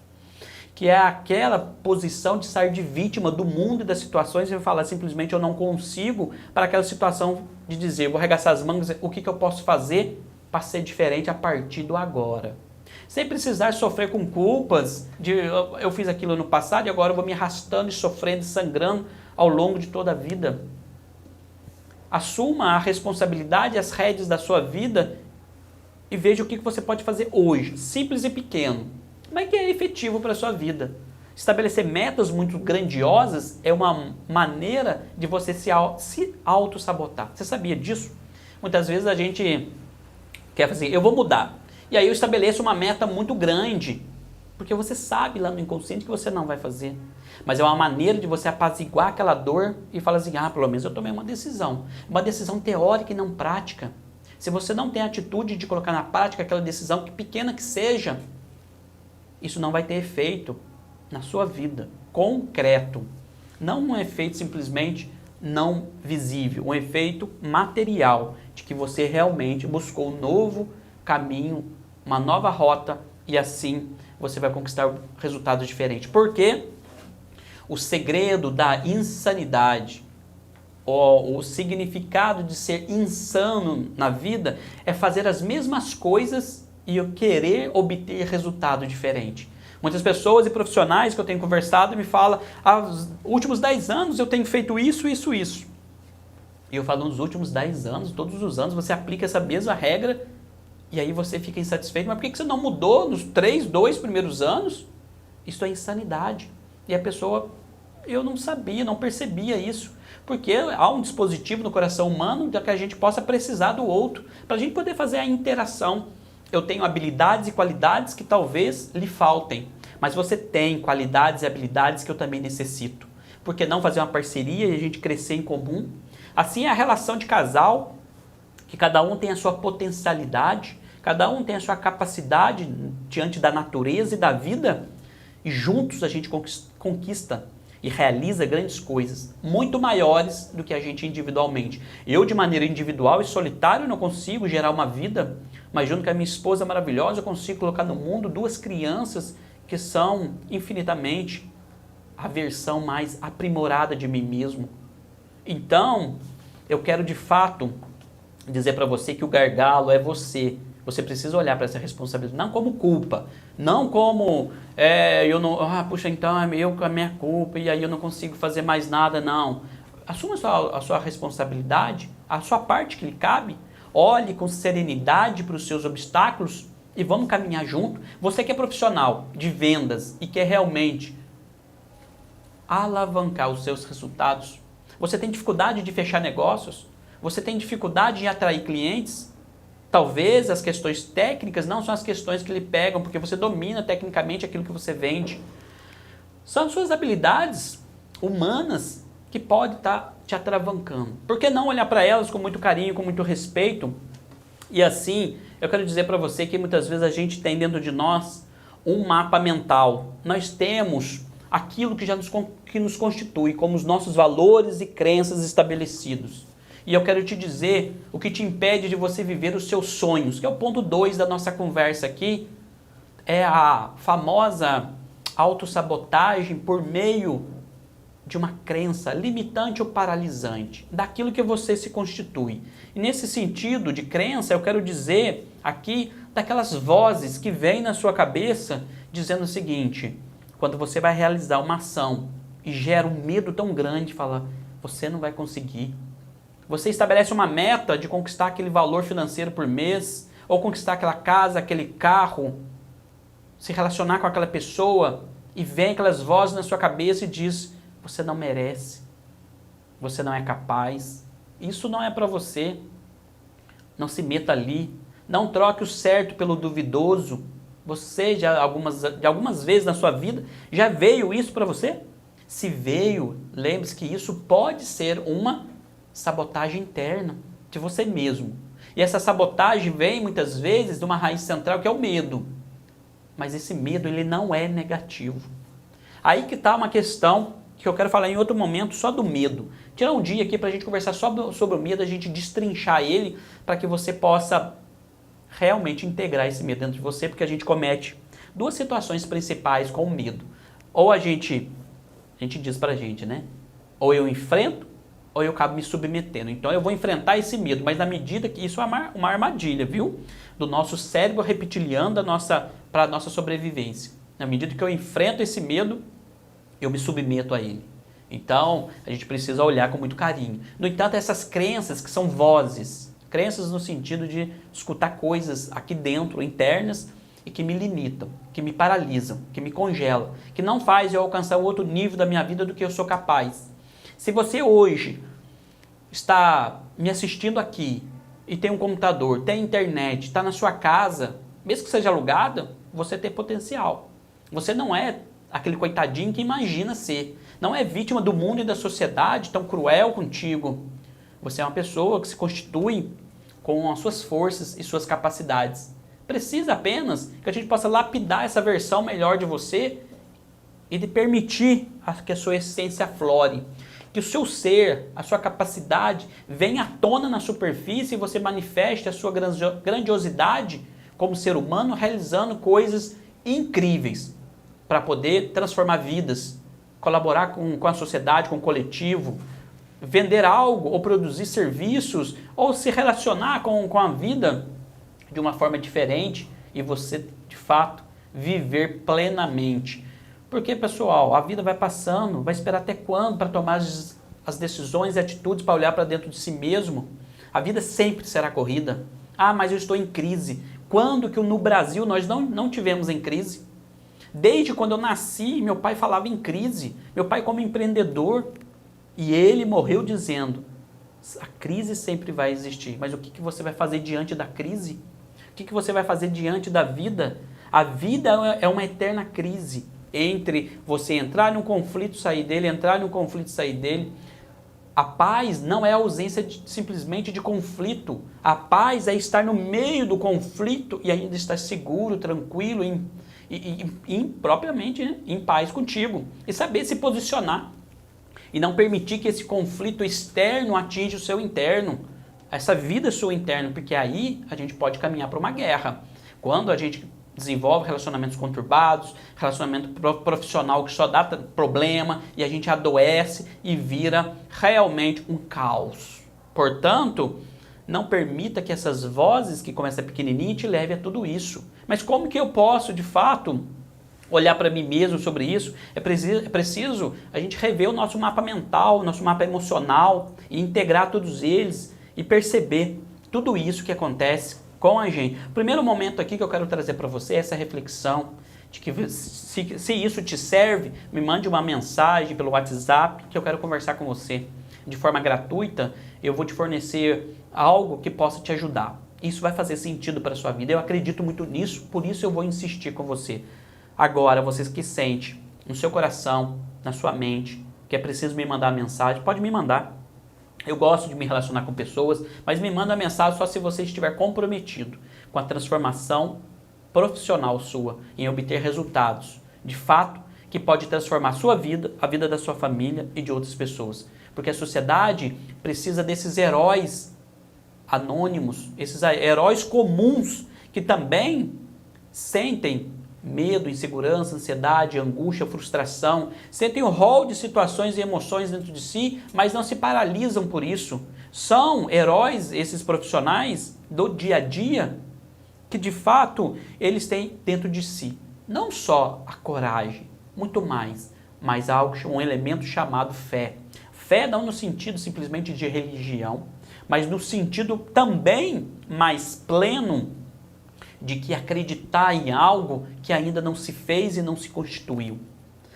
Que é aquela posição de sair de vítima do mundo e das situações e falar simplesmente eu não consigo, para aquela situação de dizer, vou arregaçar as mangas, o que eu posso fazer para ser diferente a partir do agora. Sem precisar sofrer com culpas de eu fiz aquilo no passado e agora eu vou me arrastando e sofrendo e sangrando ao longo de toda a vida. Assuma a responsabilidade, as rédeas da sua vida e veja o que você pode fazer hoje, simples e pequeno, mas que é efetivo para a sua vida. Estabelecer metas muito grandiosas é uma maneira de você se auto-sabotar. Você sabia disso? Muitas vezes a gente quer fazer, eu vou mudar. E aí eu estabeleço uma meta muito grande, porque você sabe lá no inconsciente que você não vai fazer. Mas é uma maneira de você apaziguar aquela dor e falar assim, pelo menos eu tomei uma decisão teórica e não prática. Se você não tem a atitude de colocar na prática aquela decisão, que pequena que seja, isso não vai ter efeito na sua vida, concreto. Não um efeito simplesmente não visível, um efeito material, de que você realmente buscou um novo caminho, uma nova rota, e assim você vai conquistar resultados diferentes. Porque o segredo da insanidade, ou o significado de ser insano na vida, é fazer as mesmas coisas e eu querer obter resultado diferente. Muitas pessoas e profissionais que eu tenho conversado me falam, nos últimos 10 anos eu tenho feito isso, isso, isso. E eu falo, nos últimos 10 anos, todos os anos, você aplica essa mesma regra e aí você fica insatisfeito. Mas por que você não mudou nos 2 primeiros anos? Isso é insanidade. E a pessoa, eu não sabia, não percebia isso. Porque há um dispositivo no coração humano para que a gente possa precisar do outro, para a gente poder fazer a interação. Eu tenho habilidades e qualidades que talvez lhe faltem, mas você tem qualidades e habilidades que eu também necessito. Por que não fazer uma parceria e a gente crescer em comum? Assim é a relação de casal, que cada um tem a sua potencialidade, cada um tem a sua capacidade diante da natureza e da vida, e juntos a gente conquista e realiza grandes coisas, muito maiores do que a gente individualmente. Eu, de maneira individual e solitária, não consigo gerar uma vida, mas junto com a minha esposa maravilhosa, eu consigo colocar no mundo 2 crianças que são infinitamente a versão mais aprimorada de mim mesmo. Então, eu quero de fato dizer para você que o gargalo é você. Você precisa olhar para essa responsabilidade, não como culpa, não como, puxa, então é eu com a minha culpa e aí eu não consigo fazer mais nada, não. Assuma a sua responsabilidade, a sua parte que lhe cabe, olhe com serenidade para os seus obstáculos e vamos caminhar junto. Você que é profissional de vendas e quer realmente alavancar os seus resultados, Você tem dificuldade de fechar negócios? Você tem dificuldade em atrair clientes? Talvez as questões técnicas não são as questões que lhe pegam, porque você domina tecnicamente aquilo que você vende. São as suas habilidades humanas que podem estar te atravancando. Por que não olhar para elas com muito carinho, com muito respeito? E assim, eu quero dizer para você que muitas vezes a gente tem dentro de nós um mapa mental. Nós temos aquilo que nos constitui como os nossos valores e crenças estabelecidos. E eu quero te dizer o que te impede de você viver os seus sonhos, que é o ponto 2 da nossa conversa aqui, é a famosa autossabotagem por meio de uma crença limitante ou paralisante, daquilo que você se constitui. E nesse sentido de crença, eu quero dizer aqui daquelas vozes que vêm na sua cabeça dizendo o seguinte: quando você vai realizar uma ação e gera um medo tão grande, fala, você não vai conseguir. Você estabelece uma meta de conquistar aquele valor financeiro por mês, ou conquistar aquela casa, aquele carro, se relacionar com aquela pessoa, e vem aquelas vozes na sua cabeça e diz, você não merece, você não é capaz, isso não é para você, não se meta ali, não troque o certo pelo duvidoso. Você já algumas vezes na sua vida já veio isso para você? Se veio, lembre-se que isso pode ser uma sabotagem interna de você mesmo. E essa sabotagem vem muitas vezes de uma raiz central que é o medo. Mas esse medo ele não é negativo. Aí que está uma questão que eu quero falar em outro momento só do medo. Tirar um dia aqui para a gente conversar só sobre o medo, a gente destrinchar ele para que você possa realmente integrar esse medo dentro de você, porque a gente comete duas situações principais com o medo. Ou a gente diz pra gente, né? Ou eu enfrento, ou eu acabo me submetendo. Então eu vou enfrentar esse medo, mas na medida que isso é uma armadilha, viu? Do nosso cérebro reptiliano para a nossa sobrevivência. Na medida que eu enfrento esse medo, eu me submeto a ele. Então a gente precisa olhar com muito carinho. No entanto, essas crenças que são vozes, crenças no sentido de escutar coisas aqui dentro, internas, e que me limitam, que me paralisam, que me congelam, que não faz eu alcançar um outro nível da minha vida do que eu sou capaz. Se você hoje está me assistindo aqui e tem um computador, tem internet, está na sua casa, mesmo que seja alugada, você tem potencial. Você não é aquele coitadinho que imagina ser. Não é vítima do mundo e da sociedade tão cruel contigo. Você é uma pessoa que se constitui com as suas forças e suas capacidades. Precisa apenas que a gente possa lapidar essa versão melhor de você e de permitir que a sua essência aflore. Que o seu ser, a sua capacidade venha à tona na superfície e você manifeste a sua grandiosidade como ser humano, realizando coisas incríveis para poder transformar vidas, colaborar com a sociedade, com o coletivo, vender algo ou produzir serviços ou se relacionar com a vida de uma forma diferente e você, de fato, viver plenamente. Porque, pessoal, a vida vai passando, vai esperar até quando para tomar as decisões e atitudes para olhar para dentro de si mesmo? A vida sempre será corrida. Ah, mas eu estou em crise. Quando que no Brasil nós não tivemos em crise? Desde quando eu nasci, meu pai falava em crise. Meu pai como empreendedor. E ele morreu dizendo, a crise sempre vai existir. Mas o que você vai fazer diante da crise? O que você vai fazer diante da vida? A vida é uma eterna crise. Entre você entrar num conflito, sair dele, entrar num conflito, sair dele. A paz não é a ausência simplesmente de conflito. A paz é estar no meio do conflito e ainda estar seguro, tranquilo e propriamente, né, em paz contigo. E saber se posicionar. E não permitir que esse conflito externo atinja o seu interno. Essa vida sua interna, porque aí a gente pode caminhar para uma guerra. Quando a gente desenvolve relacionamentos conturbados, relacionamento profissional que só dá problema e a gente adoece e vira realmente um caos. Portanto, não permita que essas vozes que começam pequenininha te levem a tudo isso. Mas como que eu posso, de fato, olhar para mim mesmo sobre isso? É preciso a gente rever o nosso mapa mental, o nosso mapa emocional e integrar todos eles e perceber tudo isso que acontece com a gente. O primeiro momento aqui que eu quero trazer para você é essa reflexão de que se isso te serve, me mande uma mensagem pelo WhatsApp que eu quero conversar com você. de forma gratuita, eu vou te fornecer algo que possa te ajudar. Isso vai fazer sentido para a sua vida. Eu acredito muito nisso, por isso eu vou insistir com você. Agora, vocês que sentem no seu coração, na sua mente, que é preciso me mandar mensagem, pode me mandar. Eu gosto de me relacionar com pessoas, mas me manda mensagem só se você estiver comprometido com a transformação profissional sua, em obter resultados, de fato, que pode transformar a sua vida, a vida da sua família e de outras pessoas. Porque a sociedade precisa desses heróis anônimos, esses heróis comuns que também sentem medo, insegurança, ansiedade, angústia, frustração, sentem um rol de situações e emoções dentro de si, mas não se paralisam por isso. São heróis, esses profissionais do dia a dia, que de fato eles têm dentro de si não só a coragem, muito mais, mas algo, um elemento chamado fé. Fé não no sentido simplesmente de religião, mas no sentido também mais pleno de que acreditar em algo que ainda não se fez e não se constituiu.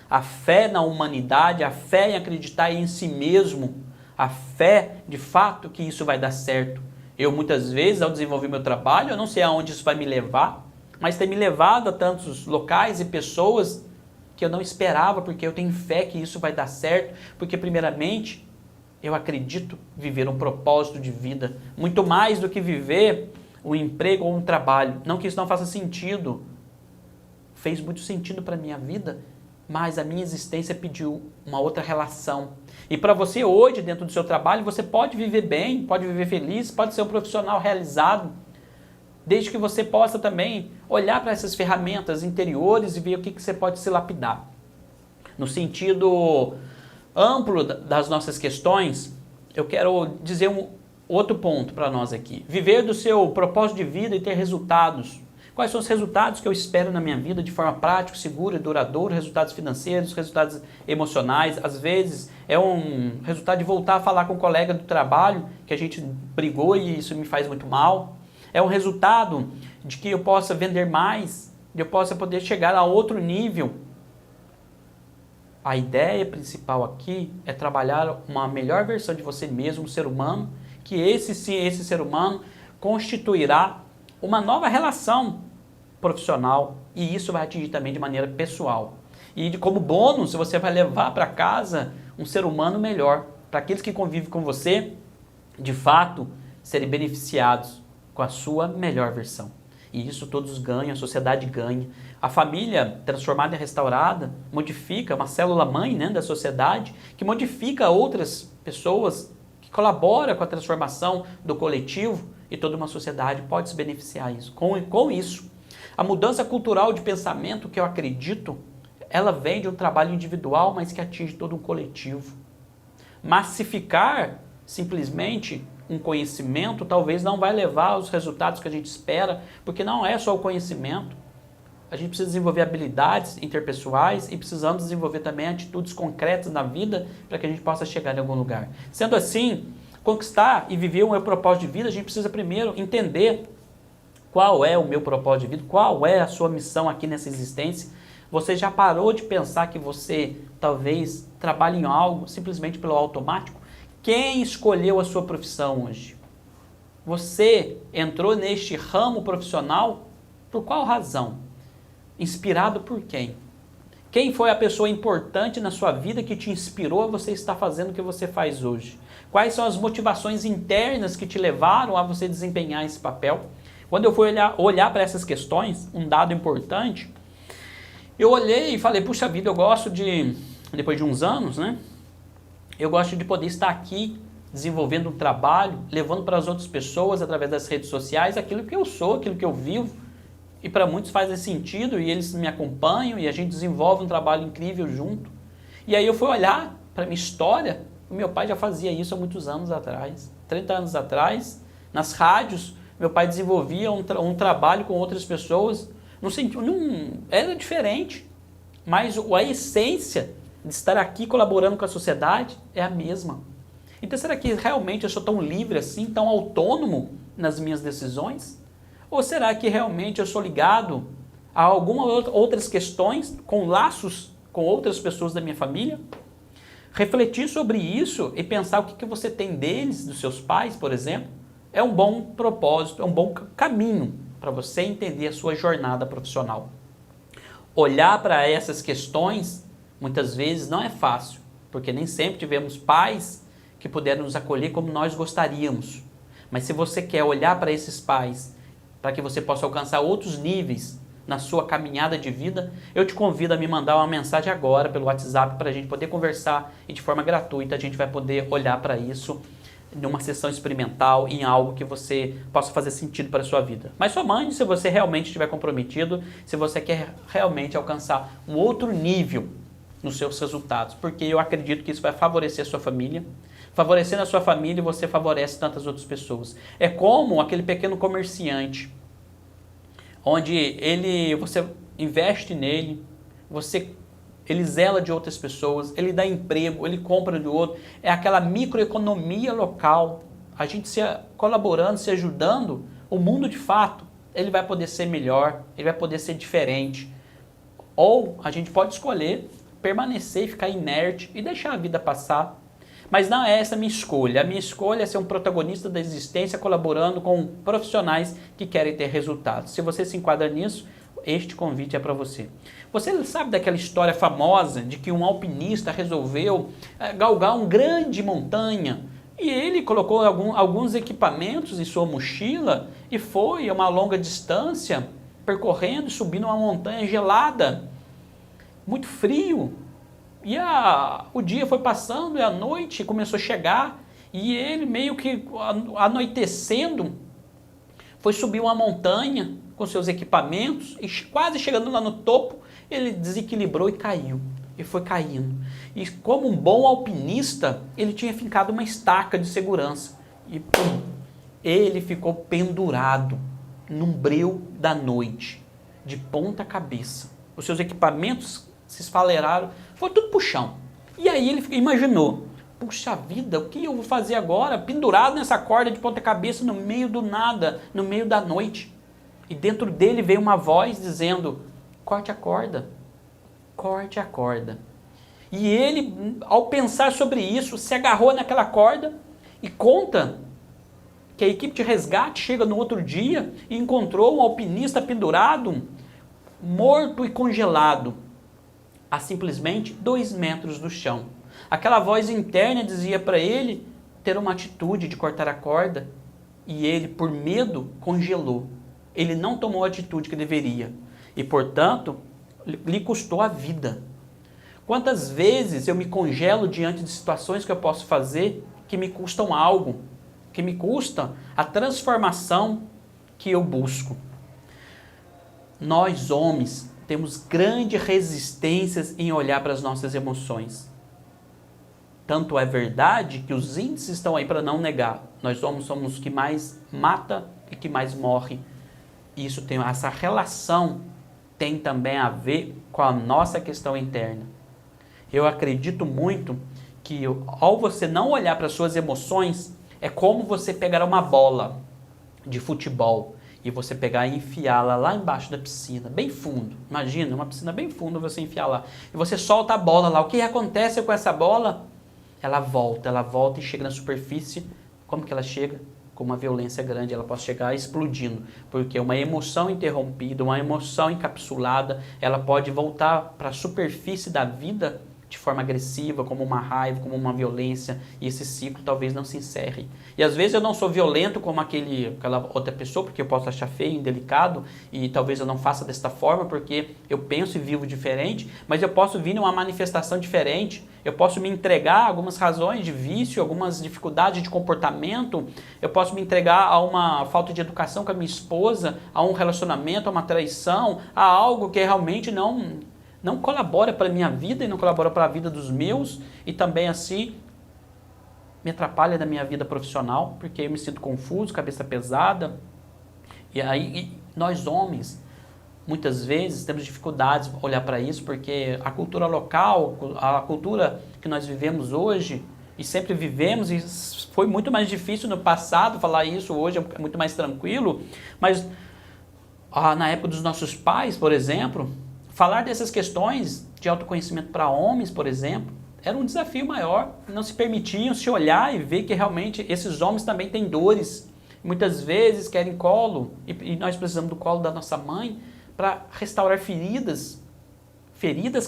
A fé na humanidade, a fé em acreditar em si mesmo, a fé de fato que isso vai dar certo. Eu muitas vezes, ao desenvolver meu trabalho, eu não sei aonde isso vai me levar, mas tem me levado a tantos locais e pessoas que eu não esperava, porque eu tenho fé que isso vai dar certo, porque primeiramente eu acredito viver um propósito de vida, muito mais do que viver um emprego ou um trabalho. Não que isso não faça sentido, fez muito sentido para a minha vida, mas a minha existência pediu uma outra relação. E para você hoje, dentro do seu trabalho, você pode viver bem, pode viver feliz, pode ser um profissional realizado, desde que você possa também olhar para essas ferramentas interiores e ver o que você pode se lapidar. No sentido amplo das nossas questões, eu quero dizer um outro ponto para nós aqui. Viver do seu propósito de vida e ter resultados. Quais são os resultados que eu espero na minha vida de forma prática, segura e duradoura? Resultados financeiros, resultados emocionais. Às vezes é um resultado de voltar a falar com um colega do trabalho que a gente brigou e isso me faz muito mal. É um resultado de que eu possa vender mais, de eu possa poder chegar a outro nível. A ideia principal aqui é trabalhar uma melhor versão de você mesmo, um ser humano, que esse ser humano constituirá uma nova relação profissional e isso vai atingir também de maneira pessoal. E como bônus, você vai levar para casa um ser humano melhor, para aqueles que convivem com você, de fato, serem beneficiados com a sua melhor versão. E isso todos ganham, a sociedade ganha. A família transformada e restaurada modifica uma célula-mãe, né, da sociedade, que modifica outras pessoas, que colabora com a transformação do coletivo e toda uma sociedade pode se beneficiar isso. Com isso, a mudança cultural de pensamento que eu acredito, ela vem de um trabalho individual, mas que atinge todo um coletivo. Massificar simplesmente um conhecimento talvez não vai levar aos resultados que a gente espera, porque não é só o conhecimento. A gente precisa desenvolver habilidades interpessoais e precisamos desenvolver também atitudes concretas na vida para que a gente possa chegar em algum lugar. Sendo assim, conquistar e viver um meu propósito de vida, a gente precisa primeiro entender qual é o meu propósito de vida, qual é a sua missão aqui nessa existência. Você já parou de pensar que você talvez trabalhe em algo simplesmente pelo automático? Quem escolheu a sua profissão hoje? Você entrou neste ramo profissional por qual razão? Inspirado por quem? Quem foi a pessoa importante na sua vida que te inspirou a você estar fazendo o que você faz hoje? Quais são as motivações internas que te levaram a você desempenhar esse papel? Quando eu fui olhar para essas questões, um dado importante, eu olhei e falei, puxa vida, eu gosto de, depois de uns anos, né? Eu gosto de poder estar aqui desenvolvendo um trabalho, levando para as outras pessoas através das redes sociais aquilo que eu sou, aquilo que eu vivo. E para muitos faz sentido e eles me acompanham e a gente desenvolve um trabalho incrível junto. E aí eu fui olhar para a minha história, o meu pai já fazia isso há muitos anos atrás. 30 anos atrás, nas rádios, meu pai desenvolvia um trabalho com outras pessoas. Era diferente, mas a essência de estar aqui colaborando com a sociedade é a mesma. Então será que realmente eu sou tão livre assim, tão autônomo nas minhas decisões? Ou será que realmente eu sou ligado a algumas outras questões, com laços com outras pessoas da minha família? Refletir sobre isso e pensar o que você tem deles, dos seus pais, por exemplo, é um bom propósito, é um bom caminho para você entender a sua jornada profissional. Olhar para essas questões, muitas vezes, não é fácil, porque nem sempre tivemos pais que puderam nos acolher como nós gostaríamos. Mas se você quer olhar para esses pais, para que você possa alcançar outros níveis na sua caminhada de vida, eu te convido a me mandar uma mensagem agora pelo WhatsApp para a gente poder conversar e de forma gratuita a gente vai poder olhar para isso numa sessão experimental, em algo que você possa fazer sentido para a sua vida. Mas só mande se você realmente estiver comprometido, se você quer realmente alcançar um outro nível nos seus resultados, porque eu acredito que isso vai favorecer a sua família. Favorecendo a sua família, você favorece tantas outras pessoas. É como aquele pequeno comerciante, onde você investe nele, ele zela de outras pessoas, ele dá emprego, ele compra de outro. É aquela microeconomia local. A gente se colaborando, se ajudando, o mundo de fato, ele vai poder ser melhor, ele vai poder ser diferente. Ou a gente pode escolher permanecer e ficar inerte e deixar a vida passar. Mas não é essa a minha escolha. A minha escolha é ser um protagonista da existência colaborando com profissionais que querem ter resultados. Se você se enquadra nisso, este convite é para você. Você sabe daquela história famosa de que um alpinista resolveu galgar uma grande montanha e ele colocou alguns equipamentos em sua mochila e foi a uma longa distância percorrendo, subindo uma montanha gelada, muito frio. E o dia foi passando e a noite começou a chegar e ele meio que anoitecendo foi subir uma montanha com seus equipamentos e quase chegando lá no topo ele desequilibrou e caiu. E foi caindo. E como um bom alpinista, ele tinha fincado uma estaca de segurança. E pum, ele ficou pendurado num breu da noite, de ponta cabeça. Os seus equipamentos se esfaleraram, foi tudo pro chão. E aí ele imaginou, puxa vida, o que eu vou fazer agora? Pendurado nessa corda de ponta cabeça no meio do nada, no meio da noite. E dentro dele veio uma voz dizendo, corte a corda, corte a corda. E ele, ao pensar sobre isso, se agarrou naquela corda e conta que a equipe de resgate chega no outro dia e encontrou um alpinista pendurado, morto e congelado, a simplesmente 2 metros do chão. Aquela voz interna dizia para ele ter uma atitude de cortar a corda e ele, por medo, congelou. Ele não tomou a atitude que deveria e, portanto, lhe custou a vida. Quantas vezes eu me congelo diante de situações que eu posso fazer que me custam algo, que me custam a transformação que eu busco. Nós, homens, temos grandes resistências em olhar para as nossas emoções. Tanto é verdade que os índices estão aí para não negar. Nós homens somos os que mais mata e que mais morre. Isso tem essa relação tem também a ver com a nossa questão interna. Eu acredito muito que ao você não olhar para as suas emoções, é como você pegar uma bola de futebol e você pegar e enfiá-la lá embaixo da piscina, bem fundo. Imagina, uma piscina bem funda, você enfiar lá. E você solta a bola lá. O que acontece com essa bola? Ela volta e chega na superfície. Como que ela chega? Com uma violência grande, ela pode chegar explodindo, porque uma emoção interrompida, uma emoção encapsulada, ela pode voltar para a superfície da vida de forma agressiva, como uma raiva, como uma violência, e esse ciclo talvez não se encerre. E às vezes eu não sou violento como aquela outra pessoa, porque eu posso achar feio, indelicado, e talvez eu não faça desta forma, porque eu penso e vivo diferente, mas eu posso vir numa manifestação diferente, eu posso me entregar a algumas razões de vício, algumas dificuldades de comportamento, eu posso me entregar a uma falta de educação com a minha esposa, a um relacionamento, a uma traição, a algo que realmente não colabora para a minha vida e não colabora para a vida dos meus e também assim me atrapalha da minha vida profissional, porque eu me sinto confuso, cabeça pesada. E aí nós homens, muitas vezes, temos dificuldades de olhar para isso, porque a cultura local, a cultura que nós vivemos hoje, e sempre vivemos, e foi muito mais difícil no passado falar isso, hoje é muito mais tranquilo, mas na época dos nossos pais, por exemplo, falar dessas questões de autoconhecimento para homens, por exemplo, era um desafio maior, não se permitiam se olhar e ver que realmente esses homens também têm dores. Muitas vezes querem colo, e nós precisamos do colo da nossa mãe para restaurar feridas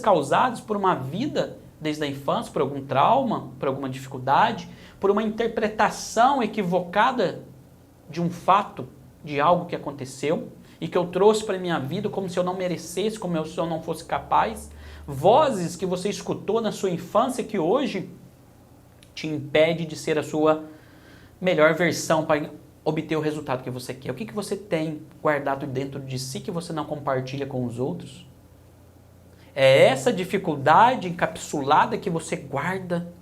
causadas por uma vida desde a infância, por algum trauma, por alguma dificuldade, por uma interpretação equivocada de um fato, de algo que aconteceu e que eu trouxe para a minha vida como se eu não merecesse, como se eu não fosse capaz. Vozes que você escutou na sua infância que hoje te impede de ser a sua melhor versão para obter o resultado que você quer. O que você tem guardado dentro de si que você não compartilha com os outros? É essa dificuldade encapsulada que você guarda,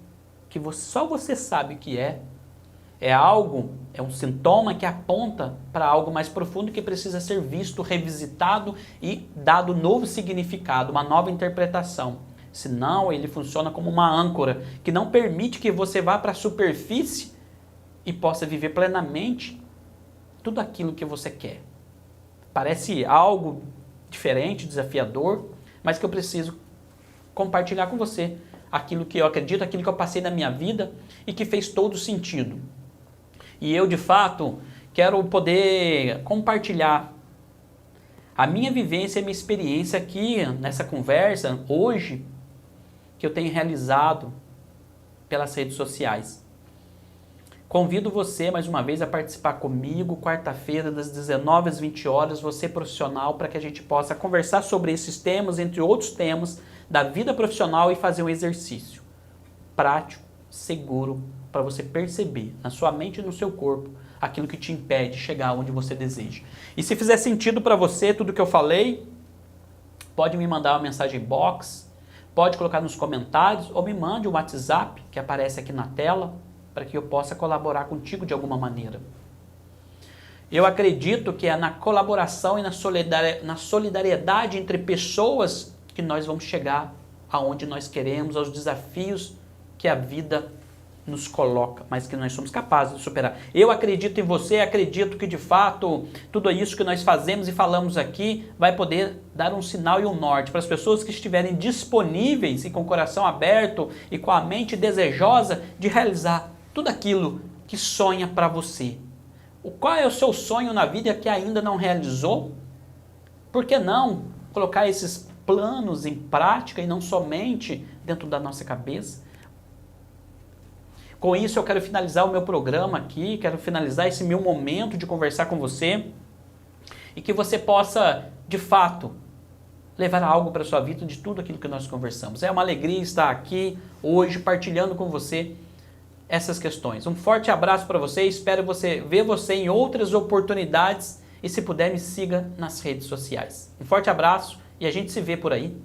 que só você sabe o que é. É um sintoma que aponta para algo mais profundo que precisa ser visto, revisitado e dado novo significado, uma nova interpretação. Senão ele funciona como uma âncora que não permite que você vá para a superfície e possa viver plenamente tudo aquilo que você quer. Parece algo diferente, desafiador, mas que eu preciso compartilhar com você aquilo que eu acredito, aquilo que eu passei na minha vida e que fez todo sentido. E eu, de fato, quero poder compartilhar a minha vivência e a minha experiência aqui nessa conversa, hoje, que eu tenho realizado pelas redes sociais. Convido você, mais uma vez, a participar comigo, quarta-feira, das 19 às 20 horas, você profissional, para que a gente possa conversar sobre esses temas, entre outros temas, da vida profissional e fazer um exercício prático, seguro, para você perceber na sua mente e no seu corpo aquilo que te impede de chegar onde você deseja. E se fizer sentido para você tudo que eu falei, pode me mandar uma mensagem box, pode colocar nos comentários ou me mande um WhatsApp que aparece aqui na tela para que eu possa colaborar contigo de alguma maneira. Eu acredito que é na colaboração e na solidariedade entre pessoas que nós vamos chegar aonde nós queremos, aos desafios que a vida nos coloca, mas que nós somos capazes de superar. Eu acredito em você, acredito que de fato tudo isso que nós fazemos e falamos aqui vai poder dar um sinal e um norte para as pessoas que estiverem disponíveis e com o coração aberto e com a mente desejosa de realizar tudo aquilo que sonha para você. Qual é o seu sonho na vida que ainda não realizou? Por que não colocar esses planos em prática e não somente dentro da nossa cabeça? Com isso eu quero finalizar o meu programa aqui, quero finalizar esse meu momento de conversar com você e que você possa, de fato, levar algo para a sua vida de tudo aquilo que nós conversamos. É uma alegria estar aqui hoje partilhando com você essas questões. Um forte abraço para você, espero ver você em outras oportunidades e se puder me siga nas redes sociais. Um forte abraço e a gente se vê por aí.